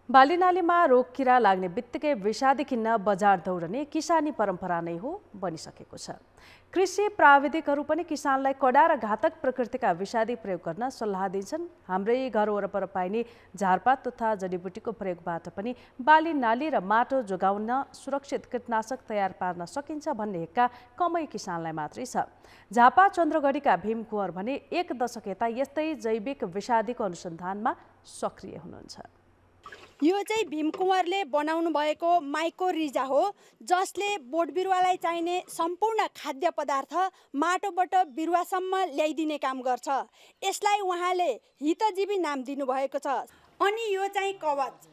बालीनालीमा रोग किरा लाग्ने बित्तिकै विषादी किन्न बजार दौडने किसानी परम्परा नै हो बनिसकेको छ। कृषि प्राविधिकहरू पनि किसानलाई कडा र घातक प्रकृतिका विषादी प्रयोग गर्न सल्लाह दिन्छन्। हाम्रै घर वरपर पाइने झारपात तथा जडीबुटीको प्रयोगबाट पनि बालीनाली र माटो जोगाउन सुरक्षित कीटनाशक तयार पार्न सकिन्छ भन्ने हेक्का कमै किसानलाई मात्रै छ। झापा चन्द्रगढीका भीम कुँवर भने एक दशक यता यस्तै जैविक विषादीको अनुसन्धानमा सक्रिय हुनुहुन्छ। यो चाहिँ भीम कुँवरले बनाउनु भएको माइकोरिजा हो, जसले बोट बिरुवालाई चाहिने सम्पूर्ण खाद्य पदार्थ माटोबाट बिरुवासम्म ल्याइदिने काम गर्छ। यसलाई उहाँले हितजीवी नाम दिनुभएको छ। अनि यो चाहिँ कवच,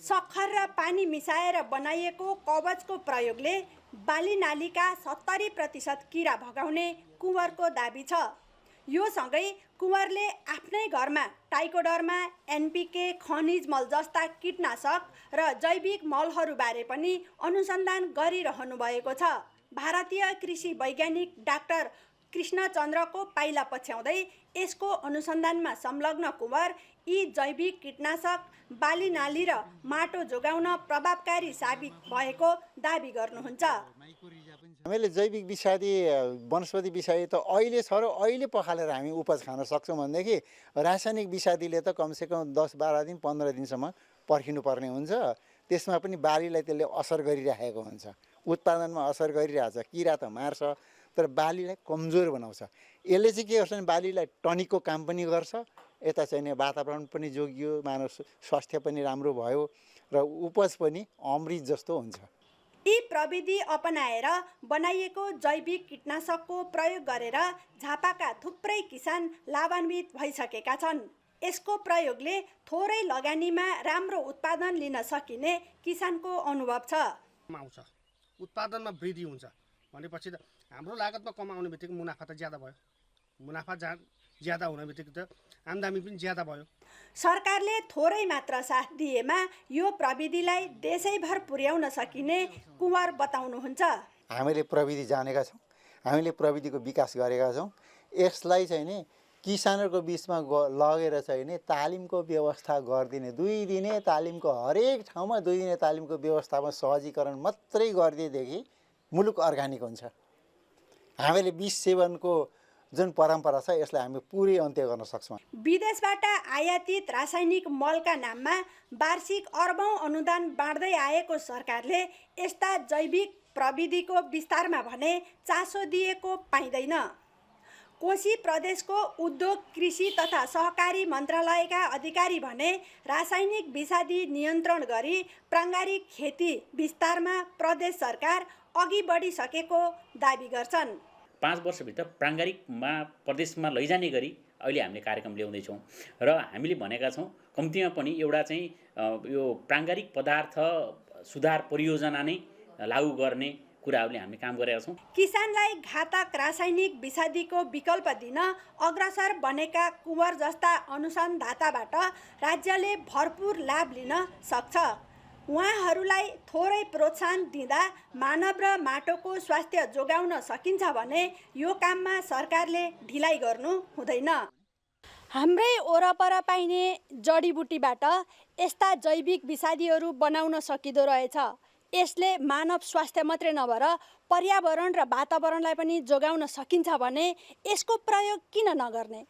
सक्खर र पानी मिसाएर बनाइएको कवचको प्रयोगले बालीनालीका 70% किरा भगाउने कुँवरको दाबी छ। यो सँगै कुँवरले आफ्नै घरमा टाइकोडर्मा, एनपीके, खनिज मल जस्ता कीटनाशक र जैविक मलहरूबारे पनि अनुसन्धान गरिरहनु भएको छ। भारतीय कृषि वैज्ञानिक डाक्टर कृष्णचन्द्रको पाइला पछ्याउँदै यसको अनुसन्धानमा संलग्न कुँवर यी जैविक कीटनाशक बालीनाली र माटो जोगाउन प्रभावकारी साबित भएको दाबी गर्नुहुन्छ। हामीले जैविक विषादी वनस्पति विषादी त अहिले छ र अहिले पखालेर हामी उपज खान सक्छौँ भनेदेखि रासायनिक विषादीले त कमसेकम 10-12 दिन 15 दिनसम्म पर्खिनुपर्ने हुन्छ। त्यसमा पनि बालीलाई त्यसले असर गरिरहेको हुन्छ, उत्पादनमा असर गरिरहेछ। किरा त मार्छ तर बालीलाई कमजोर बनाउँछ। यसले चाहिँ के गर्छ भने बालीलाई टनिकको काम पनि गर्छ, यता चाहिँ वातावरण पनि जोगियो, मानव स्वास्थ्य पनि राम्रो भयो र उपज पनि अमृत जस्तो हुन्छ। यी प्रविधि अपनाएर बनाइएको जैविक कीटनाशकको प्रयोग गरेर झापाका थुप्रै किसान लाभान्वित भइसकेका छन्। यसको प्रयोगले थोरै लगानीमा राम्रो उत्पादन लिन सकिने किसानको अनुभव छ। उत्पादनमा वृद्धि हुन्छ भनेपछि त हाम्रो लागतमा कम आउने बित्तिकै मुनाफा त ज्यादा भयो। मुनाफा ज्यादा हुने बित्तिकै त आम्दानी पनि ज्यादा भयो। सरकारले थोरै मात्र साथ दिएमा यो प्रविधिलाई देशैभर पुर्याउन सकिने कुँवर बताउनुहुन्छ। हामीले प्रविधि जानेका छौँ, हामीले प्रविधिको विकास गरेका छौँ। यसलाई चाहिँ नि किसानहरूको बिचमा लगेर चाहिँ नि तालिमको व्यवस्था गरिदिने, 2 दिने तालिमको हरेक ठाउँमा 2 दिने तालिमको व्यवस्थामा सहजीकरण मात्रै गरिदिएदेखि मुलुक अर्गानिक हुन्छ। हामीले विष सेवनको जुन परम्परा छ यसलाई हामी पुरै अन्त्य गर्न सक्छौँ। विदेशबाट आयातित रासायनिक मलका नाममा वार्षिक अर्बौं अनुदान बाँड्दै आएको सरकारले यस्ता जैविक प्रविधिको विस्तारमा भने चासो दिएको पाइँदैन। कोशी प्रदेशको उद्योग, कृषि तथा सहकारी मन्त्रालयका अधिकारी भने रासायनिक विषादी नियन्त्रण गरी प्राङ्गारिक खेती विस्तारमा प्रदेश सरकार अघि बढिसकेको दाबी गर्छन्। 5 वर्षभित्र प्राङ्गारिकमा प्रदेशमा लैजाने गरी अहिले हामीले कार्यक्रम ल्याउँदैछौँ र हामीले भनेका छौँ कम्तीमा पनि एउटा चाहिँ यो प्राङ्गारिक पदार्थ सुधार परियोजना नै लागू गर्ने कुराहरूले हामी काम गरेका छौँ। किसानलाई घातक रासायनिक विषादीको विकल्प दिन अग्रसर बनेका कुँवर जस्ता अनुसन्धाताबाट राज्यले भरपुर लाभ लिन सक्छ। उहाँहरूलाई थोरै प्रोत्साहन दिँदा मानव र माटोको स्वास्थ्य जोगाउन सकिन्छ भने यो काममा सरकारले ढिलाइ गर्नु हुँदैन। हाम्रै वरपर पाइने जडीबुटीबाट यस्ता जैविक विषादीहरू बनाउन सकिँदो रहेछ। यसले मानव स्वास्थ्य मात्रै नभएर पर्यावरण र वातावरणलाई पनि जोगाउन सकिन्छ भने यसको प्रयोग किन नगर्ने?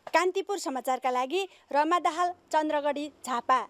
कान्तिपुर समाचारका लागि रमा दाहाल, चन्द्रगढी, झापा।